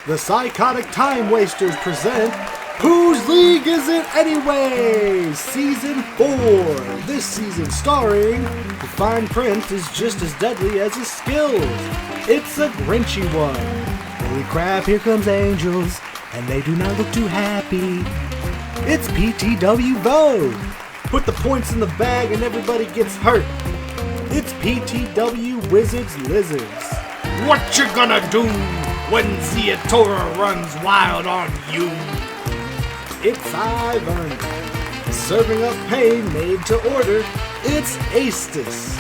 The Psychotic Time Wasters present Whose League Is It Anyway? Season 4. This season starring the fine print is just as deadly as his skills. It's a GrinchyOne. Holy crap, here comes angels, and they do not look too happy. It's PTW Vogue. Put the points in the bag and everybody gets hurt. It's PTW Wizards Lizards. What you gonna do when Ziatora runs wild on you? It's Ivern. Serving up pain made to order, it's Astis.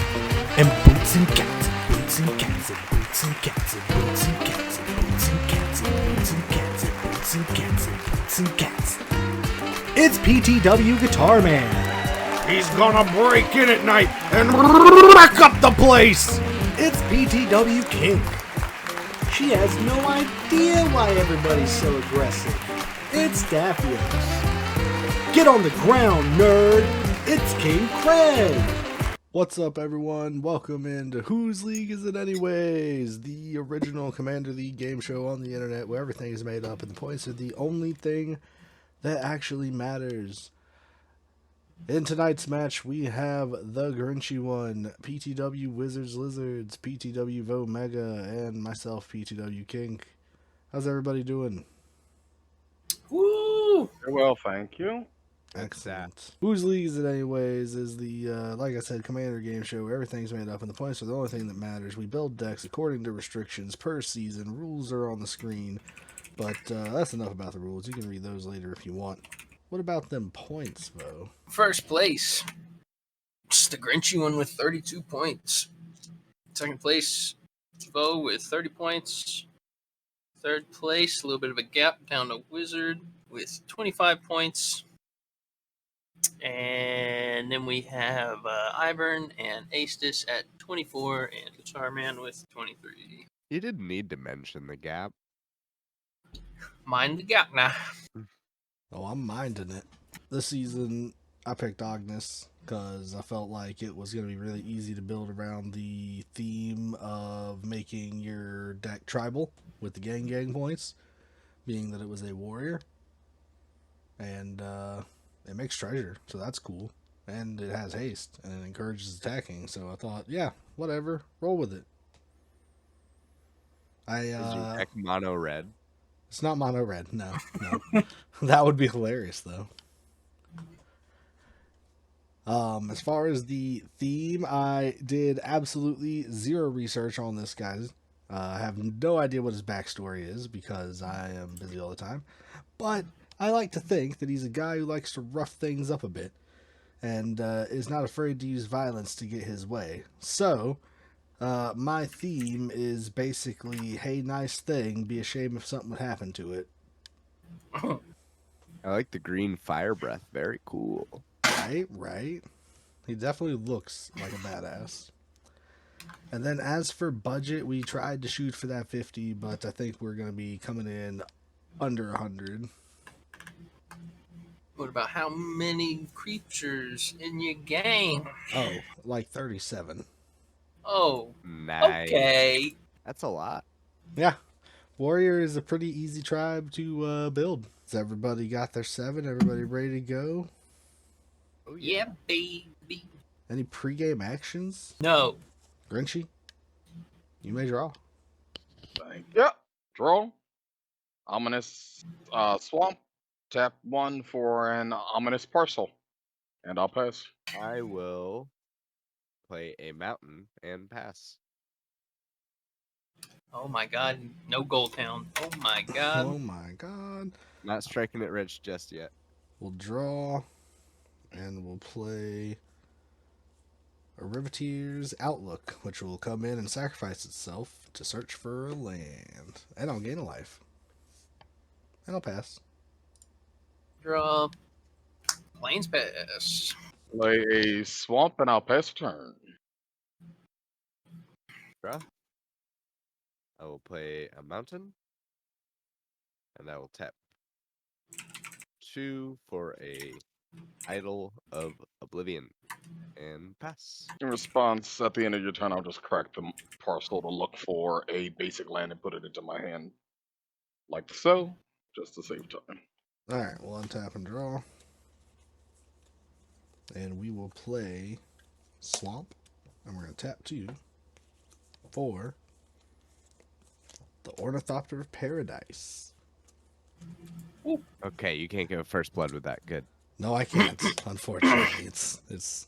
And boots and cats, boots and cats, and boots and cats, and boots and cats, and boots and cats, and boots and cats, and boots and cats, and boots and cats. It's PTW Guitar Man. He's gonna break in at night and wreck up the place. It's PTW Kink. She has no idea why everybody's so aggressive. It's Daphios. Get on the ground, nerd. It's King Craig. What's up, everyone? Welcome into Whose League Is It Anyways? The original Commander League game show on the internet where everything is made up and the points are the only thing that actually matters. In tonight's match, we have the GrinchyOne, PTW Wizards Lizards, PTW Vo Mega, and myself, PTW Kink. How's everybody doing? Woo! Very well, thank you. Excellent. Whose League Is It Anyways is the, like I said, Commander game show where everything's made up and the points are the only thing that matters. We build decks according to restrictions per season. Rules are on the screen, but that's enough about the rules. You can read those later if you want. What about them points, Vo? First place, it's the GrinchyOne with 32 points. Second place, Vo with 30 points. Third place, a little bit of a gap down to Wizard with 25 points. And then we have Ivern and Astis at 24 and Guitar Man with 23. You didn't need to mention the gap. Mind the gap now. Oh, I'm minding it. This season, I picked Agnes because I felt like it was going to be really easy to build around the theme of making your deck tribal with the gang points, being that it was a warrior. And it makes treasure, so that's cool. And it has haste, and it encourages attacking, so I thought, yeah, whatever, roll with it. Is your deck mono red? It's not mono red, no. That would be hilarious, though. As far as the theme, I did absolutely zero research on this guy. I have no idea what his backstory is because I am busy all the time. But I like to think that he's a guy who likes to rough things up a bit and is not afraid to use violence to get his way. So, my theme is basically, hey, nice thing, be a shame if something would happen to it. I like the green fire breath. Very cool. Right. He definitely looks like a badass. And then as for budget, we tried to shoot for that 50, but I think we're going to be coming in under 100. What about how many creatures in your game? Oh, like 37. Oh, Nice. okay. That's a lot. Yeah. Warrior is a pretty easy tribe to build. Has everybody got their 7? Everybody ready to go? Oh, Yeah, baby. Any pregame actions? No. Grinchy? You may draw. Thank you. Draw. Ominous swamp. Tap 1 for an ominous parcel. And I'll pass. I will play a mountain and pass. Oh my god, no Gold Town. Oh my god. Oh my god. Not striking it rich just yet. We'll draw. And we'll play a Riveteer's Outlook, which will come in and sacrifice itself to search for a land. And I'll gain a life. And I'll pass. Draw. Plains Pass. Play a swamp and I'll pass a turn. Draw. I will play a mountain. And I will tap 2 for a Idol of Oblivion and pass. In response, at the end of your turn, I'll just crack the parcel to look for a basic land and put it into my hand. like so, just to save time. Alright, we'll untap and draw. And we will play Swamp. And we're going to tap 2 for the Ornithopter of Paradise. Okay, you can't go first blood with that. Good. No, I can't. Unfortunately, it's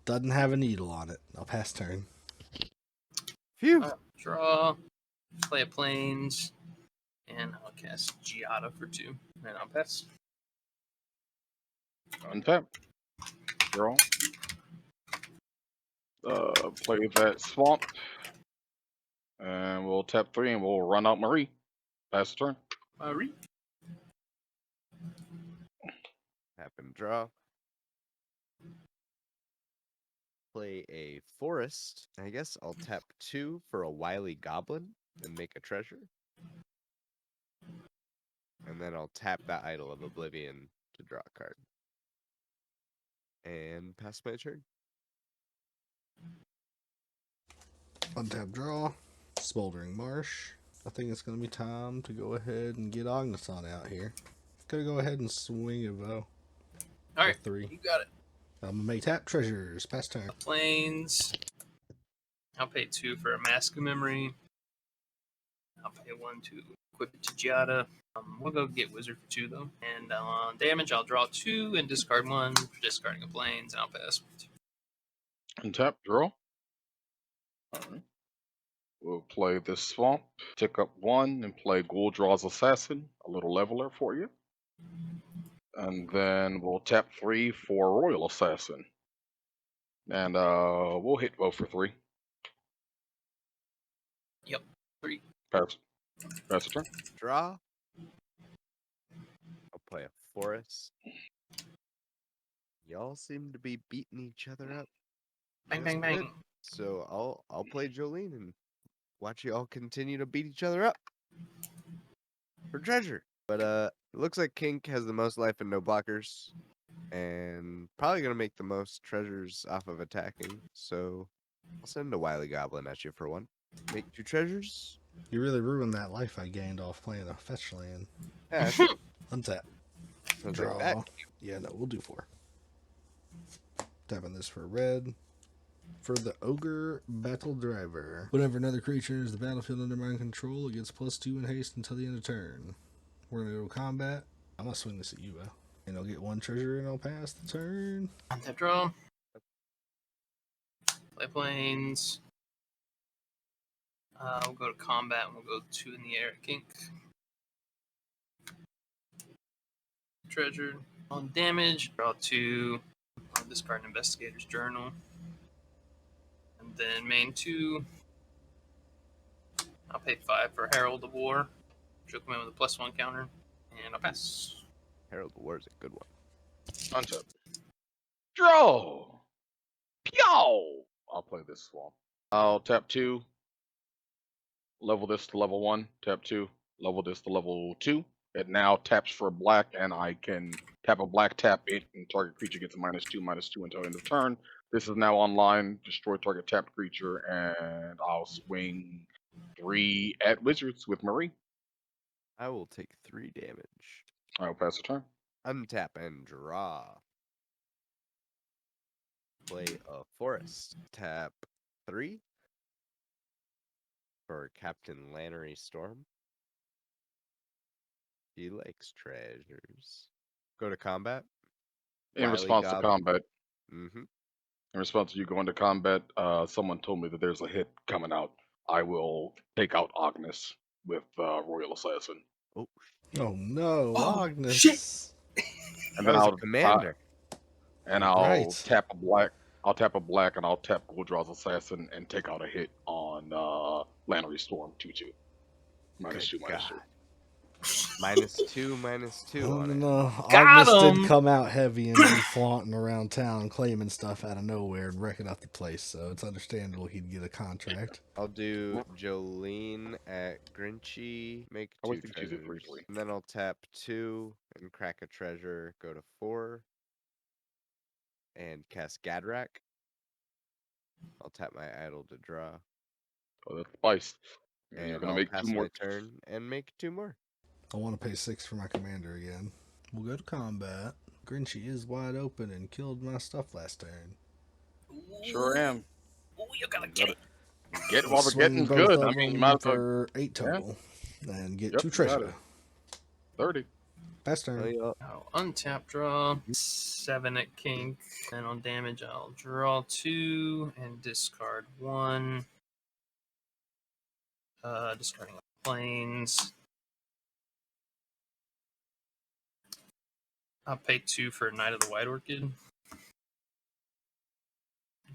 doesn't have a needle on it. I'll pass turn. Phew. Draw. Play a plains. And I'll cast Giada for 2. And I'll pass. Untap. Draw. Play that swamp. And we'll tap 3 and we'll run out Marie. Pass the turn. Marie. Tap and draw. Play a forest. I guess I'll tap 2 for a wily goblin and make a treasure. And then I'll tap that Idol of Oblivion to draw a card. And pass my turn. Untap, draw. Smoldering Marsh. I think it's going to be time to go ahead and get Ognason out here. Gonna go ahead and swing a bow. Alright, 3. you got it. I'm gonna make tap treasures. Pass turn. Plains. I'll pay 2 for a Mask of Memory. I'll pay 1 to equip it to Giada. We'll go get Wizard for 2 though. And on damage, I'll draw 2 and discard 1 for discarding a Plains, and I'll pass. Untap. Draw. Alright. We'll play this swamp. Tick up 1 and play Ghoul-Draw's Assassin, a little leveler for you. And then we'll tap 3 for Royal Assassin. And we'll hit both for 3. Yep, 3. Pass the turn. Draw. I'll play a forest. Y'all seem to be beating each other up. Bang, That's bang, bang. good. So I'll play Jolene and watch y'all continue to beat each other up for treasure. But it looks like Kink has the most life and no blockers, and probably gonna make the most treasures off of attacking. So I'll send a wily goblin at you for 1. Make 2 treasures. You really ruined that life I gained off playing a fetch land. Yeah, Untap. sounds Draw. like that. Yeah, no, we'll do 4. Tapping this for red. For the Ogre Battle Driver. Whenever another creature is the battlefield under my control, it gets +2 in haste until the end of turn. We're gonna go combat. I'm gonna swing this at you, Bo. And I'll get 1 treasure and I'll pass the turn. Untap, draw. Play Plains. We'll go to combat and we'll go 2 in the air at Kink. Treasure. On damage, draw 2. I'll discard an Investigator's Journal. And then main 2. I'll pay 5 for Herald of War. She'll come in with a +1 counter. And I'll pass. Herald of War is a good one. Untap. Draw. Pew! I'll play this swamp. I'll tap 2. Level this to level 1. Tap 2. Level this to level 2. It now taps for black, and I can tap a black, tap it, and target creature gets a -2/-2 until end of turn. This is now online. Destroy target tapped creature, and I'll swing 3 at wizards with Marie. I will take 3 damage. I'll pass the turn. Untap and draw. Play a forest. Tap 3 for Captain Lannery Storm. He likes treasures. Go to combat. In Wily response to Goblin. combat, Mm-hmm. in response to you going to combat, someone told me that there's a hit coming out. I will take out Agnes with Royal Assassin, Oh, Oh no, Oh, Agnes. shit. and that then was I'll a commander. I'll Right. tap a black. I'll tap a black, and I'll tap Ghoul-Draw's Assassin and take out a hit on Lannery Storm 2/2. -2/-2. God. -2/-2 on it. No, Got Agnes did him! come out heavy and be flaunting around town, claiming stuff out of nowhere and wrecking up the place. So it's understandable he'd get a contract. I'll do Jolene at Grinchy, make I 2 always think she's at treasures. 3/3. And then I'll tap 2 and crack a treasure, go to 4. And cast Gadrak. I'll tap my idol to draw. Oh, that's spice. And you're And gonna I'll make pass 2 more. my turn and make 2 more. I want to pay 6 for my commander again. We'll go to combat. Grinchy is wide open and killed my stuff last turn. Sure am. Ooh, you gotta You get gotta it. get I'll while the swing getting's both good. I of mean, you might them as well. for 8 Yeah. total and get Yep, 2 you got treasure. it. 30. Pass turn. Oh, I'll untap draw 7 at king. And on damage, I'll draw 2 and discard 1. Discarding planes. I'll pay 2 for Knight of the White Orchid.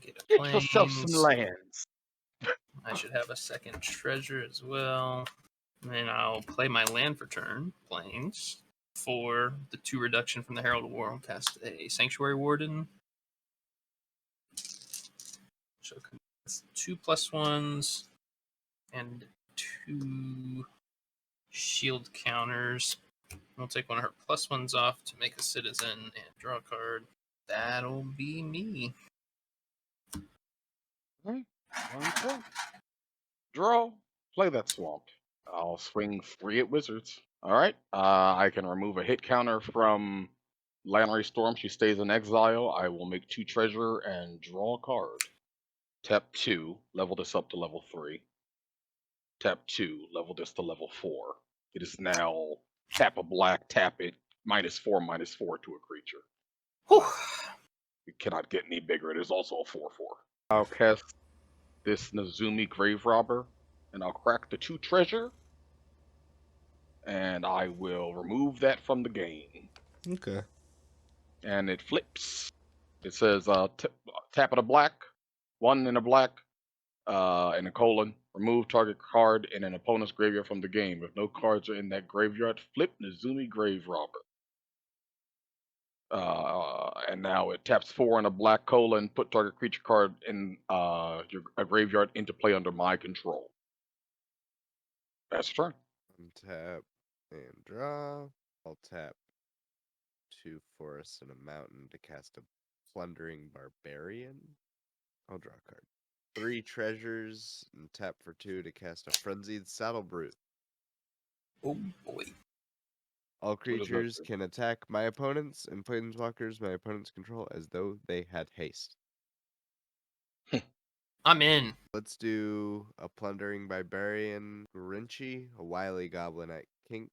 Get a Get yourself some planes. lands. I should have a second treasure as well. And then I'll play my land for turn, planes. For the 2 reduction from the Herald of War, I'll cast a Sanctuary Warden. So 2 +1s and 2 shield counters. I'll take one of her +1s off to make a citizen and draw a card. That'll be me. Okay. Draw. Play that swamp. I'll swing 3 at wizards. All right. I can remove a hit counter from Lannery Storm. She stays in exile. I will make 2 treasure and draw a card. Tap 2. Level this up to level 3. Tap 2. Level this to level 4. It is now tap a black, tap it, -4/-4 to a creature. Whew. It cannot get any bigger. It is also a 4/4. I'll cast this Nezumi Grave Robber, and I'll crack the 2 treasure, and I will remove that from the game. Okay. And it flips. It says tap it a black, 1 in a black, and a colon. Remove target card in an opponent's graveyard from the game. If no cards are in that graveyard, flip Nezumi Grave Robber. And now it taps 4 in a black colon. Put target creature card in a graveyard into play under my control. That's your turn. untap and draw. I'll tap 2 forests and a mountain to cast a plundering barbarian. I'll draw a card. 3 treasures and tap for 2 to cast a frenzied saddle brute. Oh boy. All does that creatures do? can attack my opponents and planeswalkers my opponents control as though they had haste. I'm in. Let's do a plundering barbarian Grinchy, a wily goblin at kink.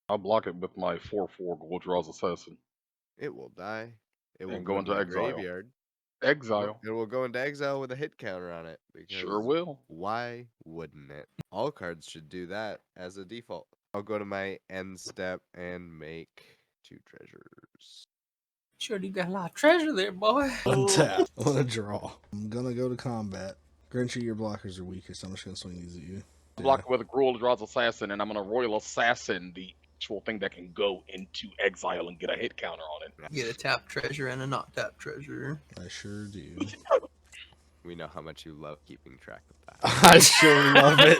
I'll block it with my 4/4 Goldraw's Assassin. It will die. It will And go go to into my exile. graveyard. Exile. It will go into exile with a hit counter on it. Sure Because will. why wouldn't it? All cards should do that as a default. I'll go to my end step and make 2 treasures. Sure, you got a lot of treasure there, boy. Untap. I want to draw. I'm gonna go to combat. Grinchy, your blockers are weaker, so I'm just gonna swing these at you. Block it with a Goldraw's Assassin, and I'm going to Royal Assassin the actual thing that can go into exile and get a hit counter on it. You get a tap treasure and a not tap treasure. I sure do. We know how much you love keeping track of that. I sure love it.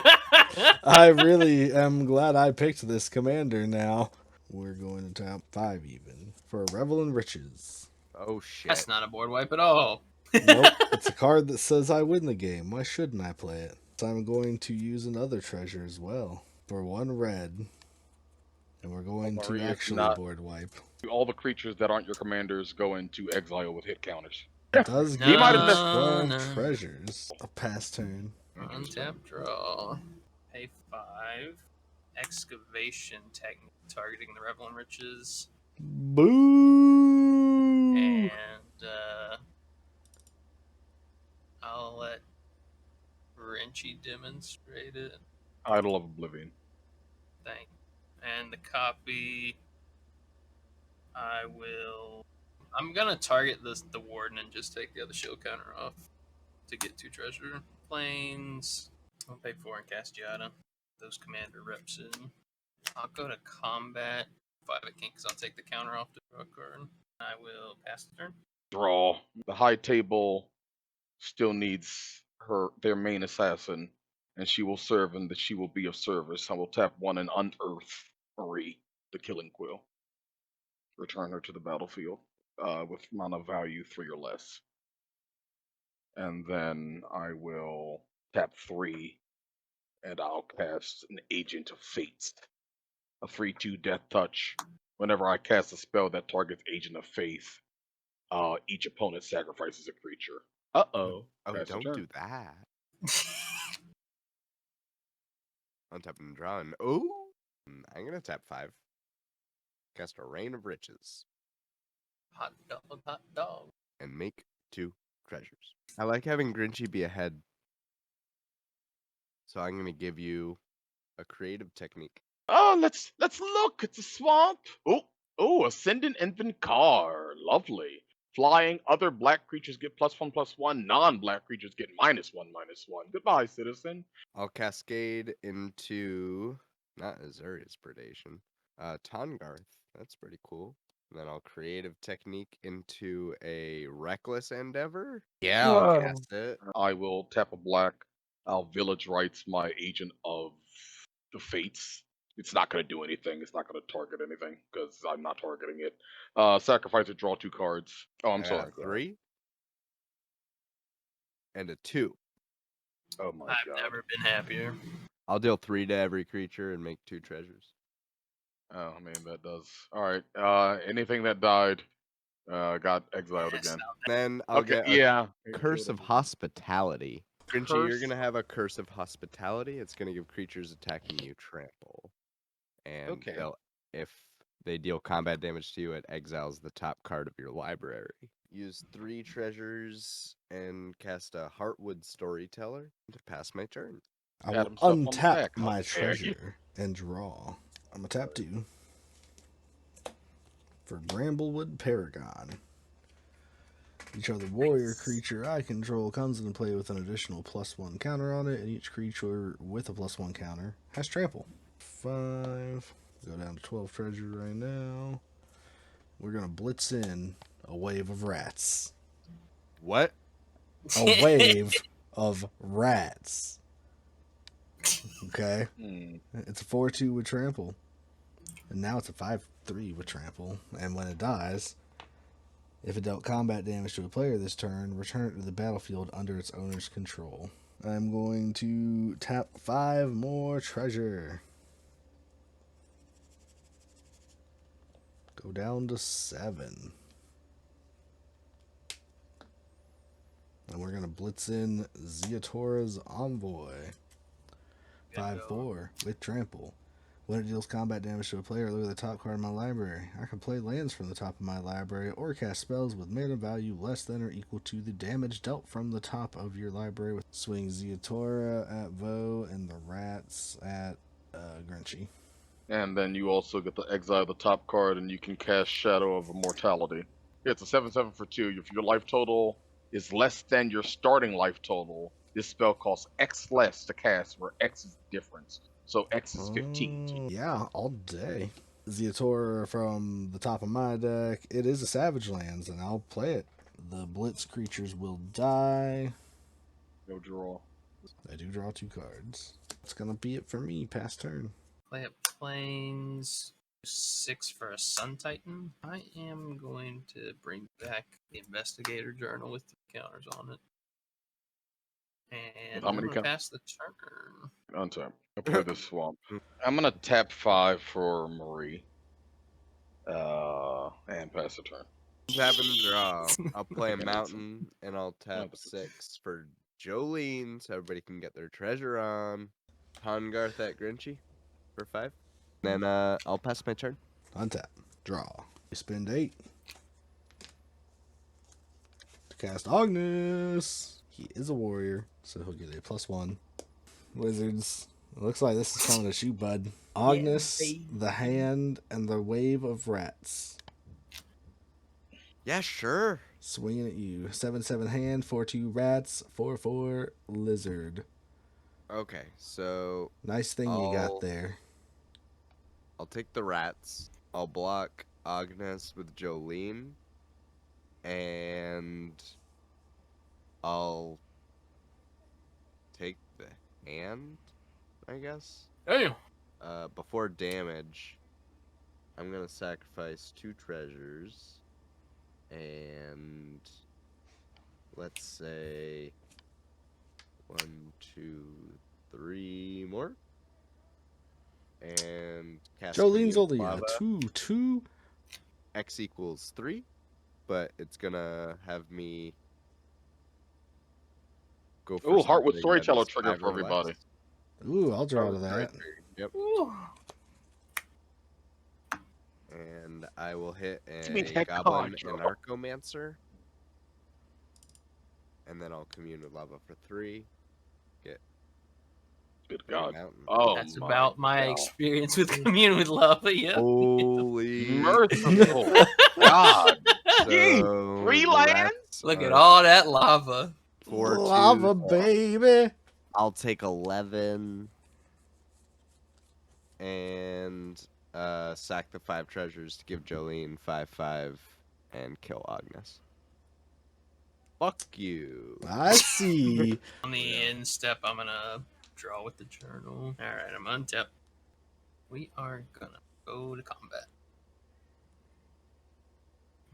I really am glad I picked this commander now. We're going to tap 5 even for Revel in Riches. Oh shit. That's not a board wipe at all. Nope, it's a card that says I win the game. Why shouldn't I play it? So I'm going to use another treasure as well for 1 red. And we're going to Maria, actually not- board wipe. All the creatures that aren't your commanders go into exile with hit counters. It does No, give might us have no. 12 treasures. A pass turn. Untap draw. Pay 5. Excavation technique targeting the Revel in Riches. Boo! And I'll let Grinchy demonstrate it. Idol of Oblivion. Thank. And the copy, I'm gonna target the warden and just take the other shield counter off to get 2 treasure. Planes. I'll pay 4 and cast Yada. Those commander reps in. I'll go to combat. 5 at king because I'll take the counter off to draw a card. I will pass the turn. Draw. The high table still needs their main assassin, and she will serve and that she will be of service. I will tap 1 and unearth Marie, the killing quill. Return her to the battlefield with mana value 3 or less. And then I will tap 3 and I'll cast an Agent of Fate. a 3/2 death touch. Whenever I cast a spell that targets Agent of Faith, each opponent sacrifices a creature. Uh-oh. Oh, Pass the don't turn. do that. Untap and draw. And oh, I'm gonna tap 5. Cast a Rain of Riches Hot dog. and make 2 treasures. I like having Grinchy be ahead, so I'm gonna give you a creative technique. Oh, let's look. It's a swamp. Oh, Ascendant Invencar. Lovely. Flying, other black creatures get +1/+1. Non-black creatures get -1/-1. Goodbye, citizen. I'll cascade into not Azuria's Predation. Tongarth. That's pretty cool. And then I'll creative technique into a Reckless Endeavor. Yeah, I'll Whoa. cast it. I will tap a black. I'll Village Rights my Agent of the Fates. It's not going to do anything. It's not going to target anything because I'm not targeting it. Sacrifice or draw 2 cards. Oh, I'm I got sorry. a 3 and a 2. Oh my I've god. never been happier. I'll deal 3 to every creature and make 2 treasures. Oh, I mean, that does. Alright. Anything that died got exiled Yes, again. Then I'll Okay, get a yeah. Curse of Hospitality. Grinchy, you're Curse. gonna have a Curse of Hospitality. It's gonna give creatures attacking you trample. And Okay. if they deal combat damage to you, it exiles the top card of your library. Use 3 treasures and cast a Heartwood Storyteller to pass my turn. I Got will himself on the untap back. How my dare you. treasure and draw. I'm gonna tap 2 for Bramblewood Paragon. Each other warrior creature I control comes into play with an additional +1 counter on it, and each creature with a +1 counter has trample. 5. Go down to 12 treasure right now. We're gonna blitz in a wave of rats. What? A wave of rats. Okay? Hmm. It's a 4/2 with trample. And now it's a 5/3 with trample. And when it dies, if it dealt combat damage to a player this turn, return it to the battlefield under its owner's control. I'm going to tap 5 more treasure. Go down to 7. And we're going to blitz in Ziatora's Envoy. 5/4 with trample. When it deals combat damage to a player, look at the top card of my library. I can play lands from the top of my library or cast spells with mana value less than or equal to the damage dealt from the top of your library. With swing Ziatora at Vo and the rats at Grinchy. And then you also get to exile the top card and you can cast Shadow of Immortality. It's a 7/7 for 2. If your life total is less than your starting life total, this spell costs X less to cast, where X is the difference. So X is 15. Yeah, all day. Ziatora from the top of my deck. It is a Savage Lands, and I'll play it. The Blitz creatures will die. Go draw. I do draw 2 cards. That's gonna be it for me. Pass turn. Play up planes. 6 for a Sun Titan. I am going to bring back the Investigator Journal with 3 counters on it. And How I'm many going to pass the turn. Untap. I'll play the swamp. I'm gonna tap 5 for Marie. And pass the turn. Tap and draw. I'll play a mountain and I'll tap 6 for Jolene so everybody can get their treasure on. Tongarth at Grinchy for 5. Then I'll pass my turn. Untap. Draw. You spend 8. To cast Agnes. He is a warrior, so he'll get a +1. Wizards. It looks like this is coming to shoot, bud. Agnes, the hand, and the wave of rats. Yeah, sure. Swinging at you. 7/7 hand, 4/2 rats, 4/4 lizard. Okay, so Nice thing you got there. I'll take the rats. I'll block Agnes with Jolene. And I'll take the hand, I guess. Damn. Before damage, I'm gonna sacrifice 2 treasures. And let's say 1, 2, 3 more. and cast Jolene's Commune only Lava. a 2. X equals 3, but it's gonna have me go for Ooh, Heartwood something that Storyteller is trigger 5 for or less. everybody. Ooh, I'll draw to Heartwood that. Storyteller, Yep. Ooh. And I will hit You mean a that Goblin card, and bro. Archomancer. And then I'll commune with lava for 3. Get Good 3 God. mountain. Oh, That's my about my God. experience with Commune with Lava. Yeah. Holy Merciful God. Gee, So 3 the lands? rats Look at are all that lava. 4, 2. Lava, baby. I'll take 11 and sack the 5 treasures to give Jolene 5/5 and kill Agnes. Fuck you. I see. On the end step, I'm gonna draw with the journal. All right, I'm untap. We are gonna go to combat.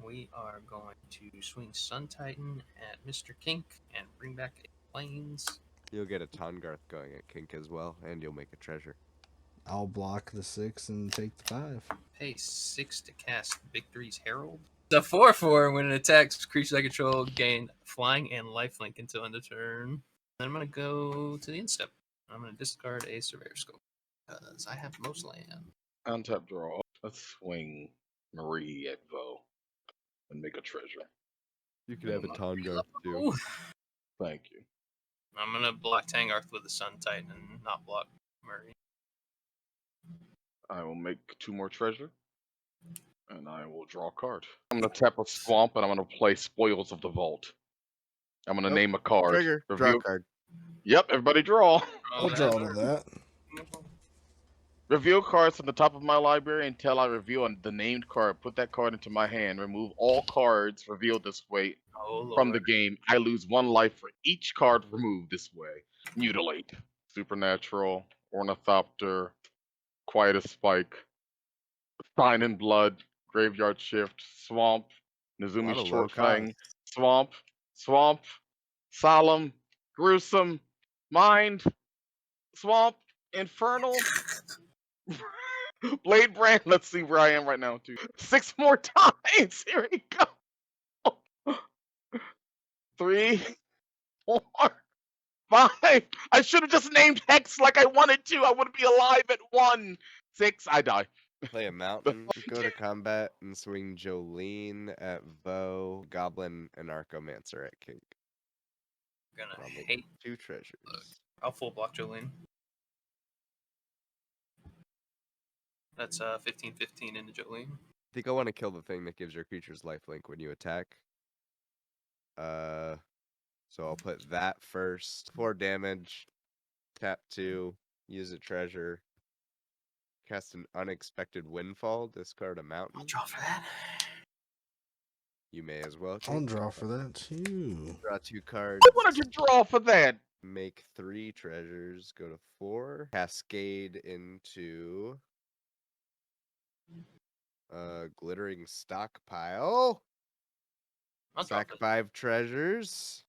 We are going to swing Sun Titan at Mr. Kink and bring back a Plains. You'll get a Tongarth going at Kink as well, and you'll make a treasure. I'll block the 6 and take the 5. Pay 6 to cast Victory's Herald. The 4/4 when it attacks creatures I control gain flying and lifelink until end of turn. Then I'm gonna go to the end step. I'm gonna discard a Surveyor Scope because I have most land. Untap draw. Let's swing Marie at Vo and make a treasure. You could have a Tongarth too. Ooh. Thank you. I'm gonna block Tangarth with the Sun Titan and not block Murray. I will make 2 more treasure. And I will draw a card. I'm going to tap a swamp and I'm going to play Spoils of the Vault. I'm going to Nope. name a card. Trigger. Draw a card. Yep, everybody draw. I'll draw to that. Reveal cards from the top of my library until I reveal the named card. Put that card into my hand. Remove all cards revealed this way from the game. I lose 1 life for each card removed this way. Mutilate. Supernatural. Ornithopter. Quiet as Spike. Sign in Blood. Graveyard Shift. Swamp. Nazumi's Lot of Short low Fang. Swamp. Swamp. Solemn. Gruesome. Mind. Swamp. Infernal. Blade Brand. Let's see where I am right now, too. 6 more times. Here we go. 3, 4, 5. I should have just named Hex like I wanted to. I would be alive at 1. 6. I die. Play a mountain. Go to combat and swing Jolene at Vo, Goblin, and Archomancer at Kink. Gonna I'll make hate. 2 treasures. I'll full block Jolene. That's 15/15 into Jolene. I think I want to kill the thing that gives your creatures lifelink when you attack. So I'll put that first. 4 damage. Tap 2. Use a treasure. Cast an Unexpected Windfall. Discard a mountain. I'll draw for that. You may as well. I'll Kink. draw for that too. Draw 2 cards. What wanted you draw for that? Make 3 treasures. Go to 4. Cascade into Glittering Stockpile. I'll draw Sack for that. 5 treasures.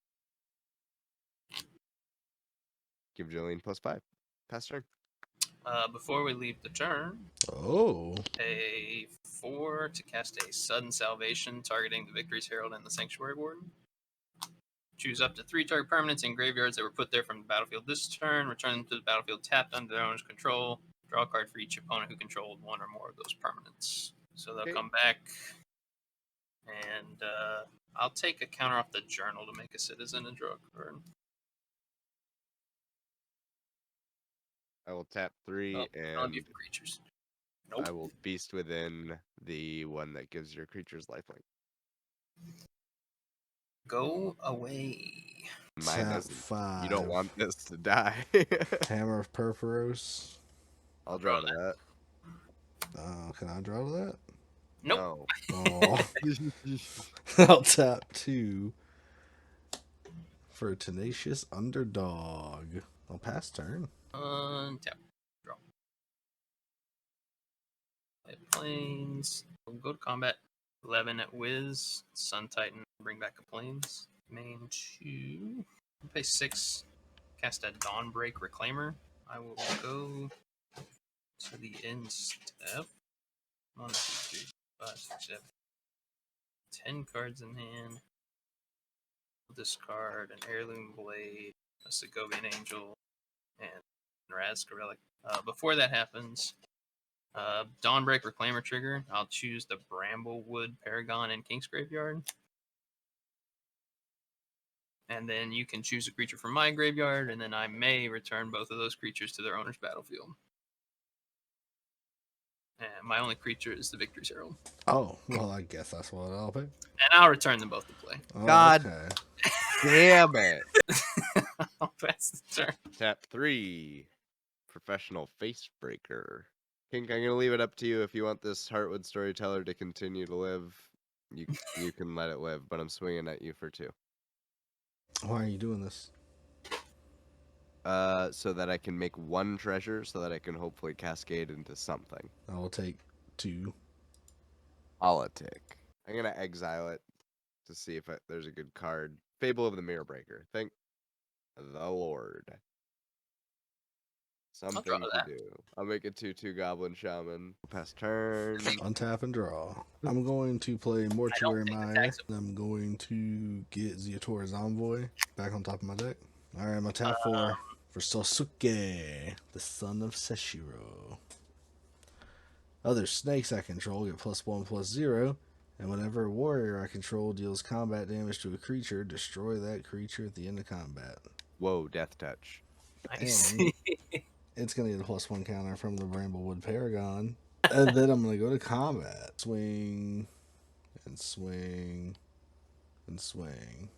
Give Jolene +5. Pass turn. Before we leave the turn, Oh. pay 4 to cast a Sudden Salvation targeting the Victory's Herald and the Sanctuary Warden. Choose up to 3 target permanents and graveyards that were put there from the battlefield this turn. Return them to the battlefield tapped under their owner's control. Draw a card for each opponent who controlled 1 or more of those permanents. So they'll Okay. come back, and I'll take a counter off the journal to make a citizen and draw a card. I will tap 3 I'll and give the creatures. Nope. I will Beast Within the one that gives your creatures lifelink. Go away. Mine Tap doesn't. 5. You don't want this to die. Hammer of Purphoros. I'll draw to that. Can I draw to that? Nope. Oh. I'll tap 2 for a Tenacious Underdog. I'll pass turn. Untap. Draw. Play Plains. We'll go to combat. 11 at Wiz. Sun Titan. Bring back a Plains. Main 2. Pay 6. Cast a Dawnbreak Reclaimer. I will go to the end step. 1, 2, 3, 4, 5, 6, 7. 10 cards in hand. Discard an Heirloom Blade, a Segovian Angel, and Razka Relic. Before that happens, Dawnbreak Reclaimer trigger. I'll choose the Bramblewood Paragon in King's Graveyard. And then you can choose a creature from my graveyard, and then I may return both of those creatures to their owner's battlefield. And my only creature is the Victory's Herald. Oh, well, I guess that's what I'll pick. And I'll return them both to play. Oh, God. Okay. Damn it. I'll pass the turn. Tap 3. Professional Face Breaker. Kink, I'm gonna leave it up to you if you want this Heartwood Storyteller to continue to live. You can let it live, but I'm swinging at you for 2. Why are you doing this? So that I can make 1 treasure, so that I can hopefully cascade into something. I will take 2. Politic. I'm gonna exile it to see if there's a good card. Fable of the Mirror Breaker. Thank the Lord. Something draw to that. do. I'll make a 2/2 Goblin Shaman. Pass turn. Untap and draw. I'm going to play Mortuary take Mire. attacks. I'm going to get Ziatora's Envoy back on top of my deck. Alright, I'm gonna tap 4 for Sosuke, the son of Seshiro. Other snakes I control get +1/+0, and whenever a warrior I control deals combat damage to a creature, destroy that creature at the end of combat. Whoa, Death Touch. Nice. And it's going to get a +1 counter from the Bramblewood Paragon. And then I'm going to go to combat. Swing, and swing, and swing.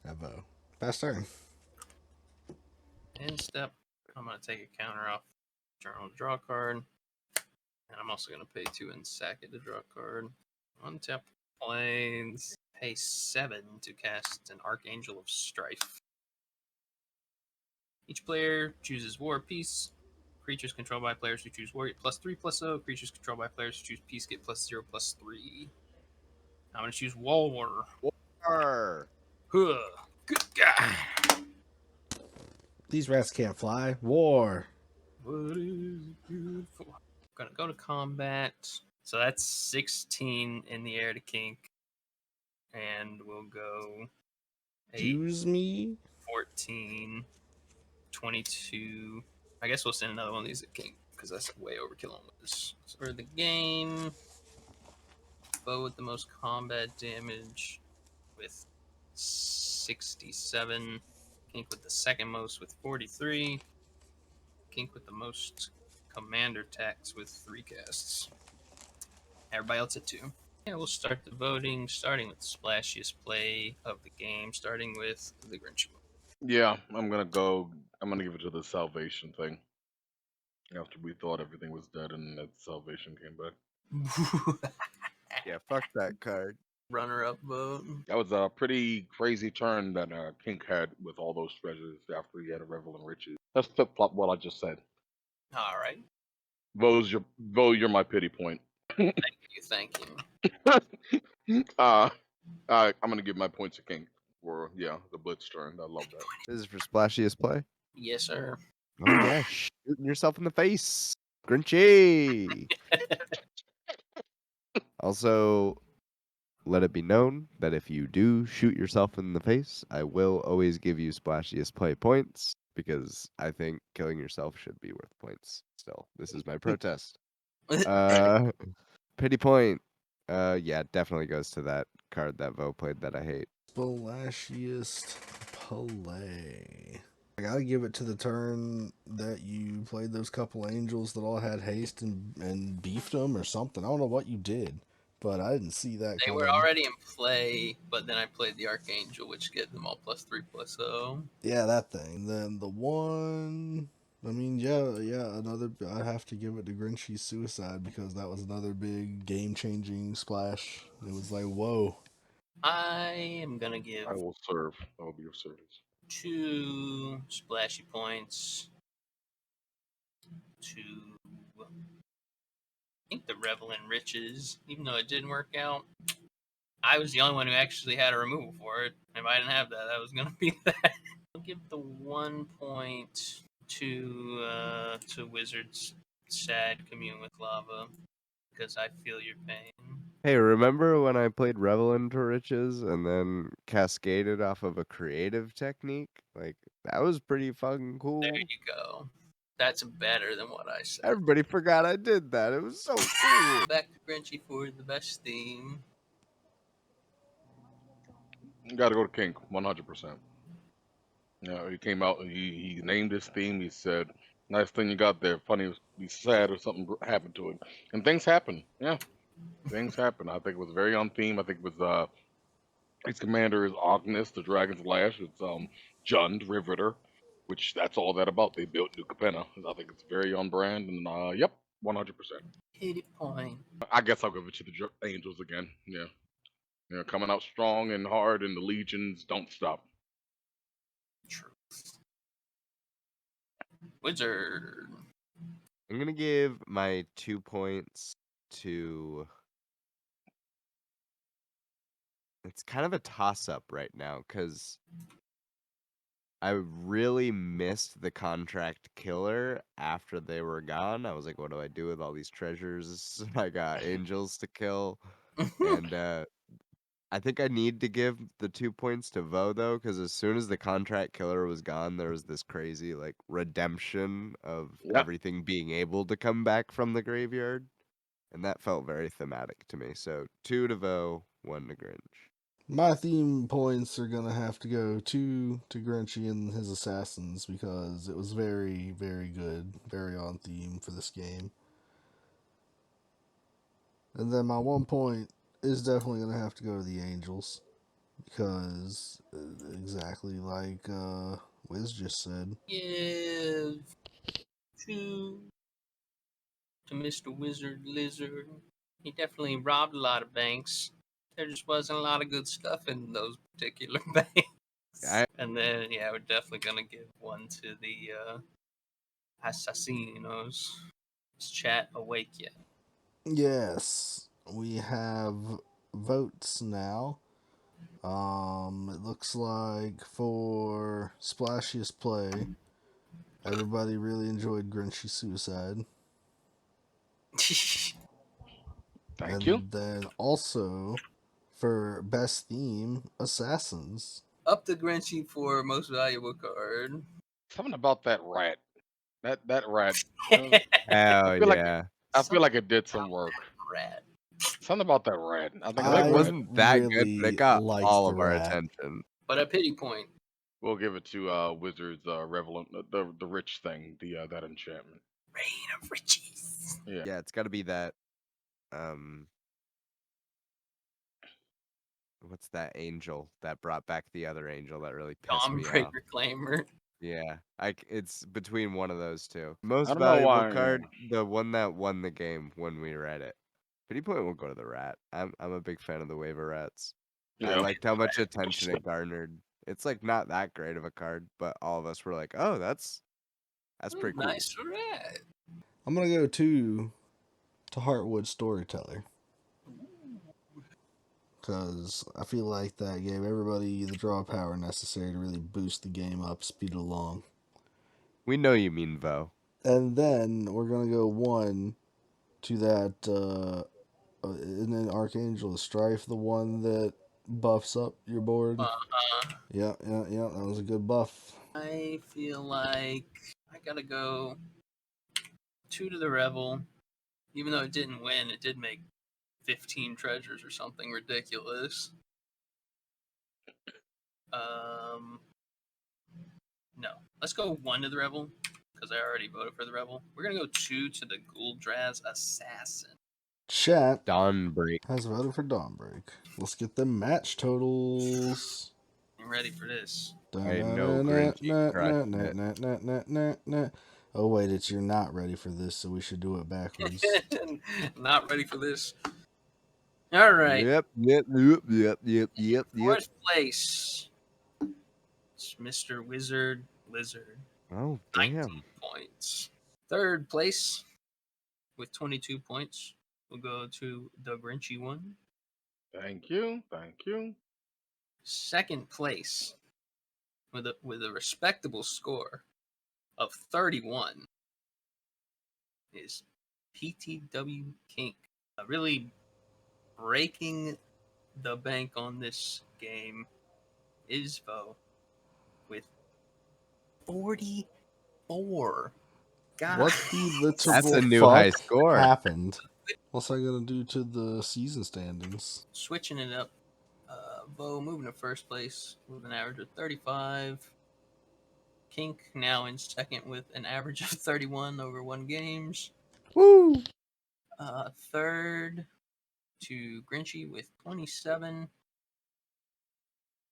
Evo. Fast turn. End step. I'm going to take a counter off Journal to draw a card. And I'm also going to pay 2 and sack it to draw a card. Untap planes. Pay 7 to cast an Archangel of Strife. Each player chooses War or Peace. Creatures controlled by players who choose War get +3/+0. Creatures controlled by players who choose Peace get +0/+3. I'm going to choose War. Arr. Huh. Good guy. These rats can't fly. War. What is it good for? Gonna go to combat. So that's 16 in the air to kink. And we'll go 8, Excuse me? 14, 22. I guess we'll send another one of these at kink because that's way overkill on this. So for the game, bow with the most combat damage with 67. Kink with the second most with 43. Kink with the most commander attacks with 3 casts. Everybody else at 2. Yeah, we'll start the voting, starting with the splashiest play of the game, starting with the GrinchyOne. Yeah, I'm gonna give it to the salvation thing. After we thought everything was dead and that salvation came back. Yeah, fuck that card. Runner-up vote. That was a pretty crazy turn that Kink had with all those treasures after he had a Revel in Riches. Let's flip flop what I just said. All right. Vo, you're my pity point. Thank you. I'm gonna give my points to Kink for the blitz turn. I love that. This is for splashiest play. Yes, sir. Oh yeah, shooting yourself in the face. Grinchy. Also, let it be known that if you do shoot yourself in the face, I will always give you splashiest play points because I think killing yourself should be worth points. Still, this is my protest. Pity point. Yeah, definitely goes to that card that Vo played that I hate. Splashiest play. I gotta give it to the turn that you played those couple angels that all had haste and beefed them or something. I don't know what you did, but I didn't see that They coming. were already in play, but then I played the Archangel, which gave them all +3/+0. Yeah, that thing. Then the one, I mean, another. I have to give it to Grinchy's Suicide because that was another big game-changing splash. It was like, whoa. I am gonna give I will serve. I will be of service. 2 splashy points to, I think, the Revel in Riches. Even though it didn't work out, I was the only one who actually had a removal for it. If I didn't have that, that was gonna be that. I'll give the 1 point to Wizards sad commune with lava because I feel your pain. Hey, remember when I played Revel into Riches and then cascaded off of a creative technique? Like, that was pretty fucking cool. There you go. That's better than what I said. Everybody forgot I did that. It was so cool. Back to Grinchy for the best theme. You got to go to King, 100%. He came out and he named his theme. He said, "Nice thing you got there. Funny, be sad or something happened to it." And things happen. Yeah, things happen. I think it was very on theme. I think it was his commander is Agnes, the Dragon's Lash. It's Jund, Riveter, which that's all that about. They built New Capenna. I think it's very on brand. And yep, 100%. 80 point. I guess I'll give it to the Angels again. Yeah, coming out strong and hard, and the legions don't stop. Truth. Wizard. I'm going to give my 2 points to... It's kind of a toss-up right now, because I really missed the contract killer after they were gone. I was like, what do I do with all these treasures? I got angels to kill. And I think I need to give the 2 points to Vo, though, because as soon as the contract killer was gone, there was this crazy, like, redemption of Yep. everything being able to come back from the graveyard. And that felt very thematic to me. So 2 to Vo, 1 to Grinch. My theme points are gonna have to go to Grinchy and his assassins because it was very, very good, very on theme for this game. And then my 1 point is definitely gonna have to go to the Angels because exactly like Wiz just said. Give to Mr. Wizard Lizard. He definitely robbed a lot of banks. There just wasn't a lot of good stuff in those particular banks. And then, yeah, we're definitely gonna give one to the assassinos. Is chat awake yet? Yes, we have votes now. It looks like for splashiest play, everybody really enjoyed Grinchy Suicide. Thank And you. then also for best theme, Assassins. Up the Grinchy for most valuable card. Something about that rat. That rat. Hell I feel like yeah. I feel like it did some work. Rat. Something about that rat. I think It that I rat. wasn't that good, but really it got liked all the of our rat. attention. But a pity point. We'll give it to Wizards Revelant, the rich thing, that enchantment. Reign of riches. Yeah. Yeah, it's got to be that. What's that angel that brought back the other angel that really pissed me off? Dawnbreaker Claimer. Yeah, it's between one of those two. Most I don't know valuable why, card, the one that won the game when we read it. Pity point will go to the rat. I'm a big fan of the waiver rats. I Yeah. liked how much attention it garnered. It's like not that great of a card, but all of us were like, "Oh, that's pretty cool." Nice rat. I'm gonna go to Heartwood Storyteller because I feel like that gave everybody the draw power necessary to really boost the game up, speed it along. We know you mean Vo. And then we're gonna go 1 to that. Isn't it Archangel of Strife the one that buffs up your board? Yeah. That was a good buff. I feel like I gotta go 2 to the Revel. Even though it didn't win, it did make 15 treasures or something ridiculous. No. Let's go 1 to the Revel, because I already voted for the Revel. We're gonna go 2 to the Gouldraz Assassin. Chat Dawnbreak. has voted for Dawnbreak. Let's get the match totals. I'm ready for this. I know Grinchy crushed it. Oh wait, it's you're not ready for this, so we should do it backwards. Not ready for this. All right. Yep. Fourth place. It's Mr. Wizard Lizard. Oh, 19 damn. points. Third place with 22 points will go to the GrinchyOne. Thank you. Thank you. Second place with a respectable score of 31 is PTW Kink. Really breaking the bank on this game is Vo with 44. God, What the That's literal a new high fuck score. happened? What's I gonna do to the season standings? switching it up. Vo moving to first place with an average of 35. Kink now in second with an average of 31 over 1 games. Woo! Third to Grinchy with 27.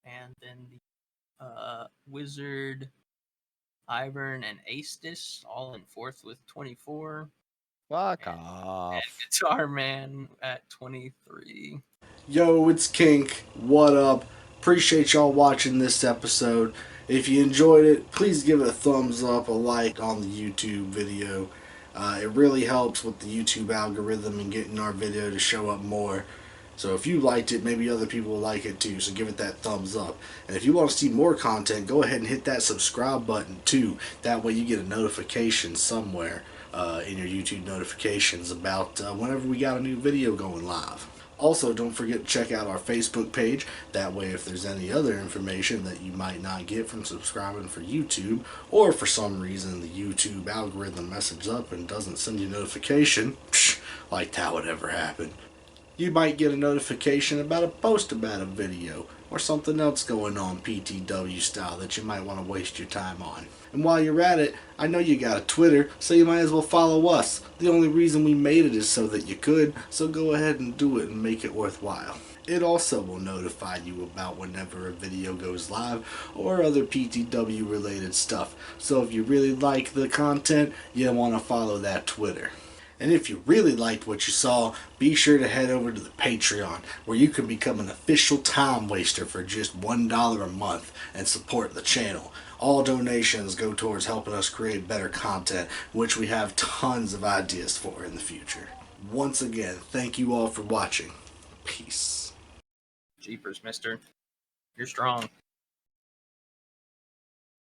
And then the Wizard, Ivern, and Aestus all in fourth with 24. Fuck And off. Guitar Man at 23. Yo, it's Kink. What up? Appreciate y'all watching this episode. If you enjoyed it, please give it a thumbs up, a like on the YouTube video. It really helps with the YouTube algorithm and getting our video to show up more. So if you liked it, maybe other people will like it too. So give it that thumbs up. And if you want to see more content, go ahead and hit that subscribe button too. That way you get a notification somewhere in your YouTube notifications about whenever we got a new video going live. Also, don't forget to check out our Facebook page. That way, if there's any other information that you might not get from subscribing for YouTube, or for some reason the YouTube algorithm messes up and doesn't send you a notification, like that would ever happen, you might get a notification about a post about a video or something else going on PTW style that you might want to waste your time on. And while you're at it, I know you got a Twitter, so you might as well follow us. The only reason we made it is so that you could, so go ahead and do it and make it worthwhile. It also will notify you about whenever a video goes live or other PTW related stuff. So if you really like the content, you want to follow that Twitter. And if you really liked what you saw, be sure to head over to the Patreon, where you can become an official time waster for just $1 a month and support the channel. All donations go towards helping us create better content, which we have tons of ideas for in the future. Once again, thank you all for watching. Peace. Jeepers, mister. You're strong.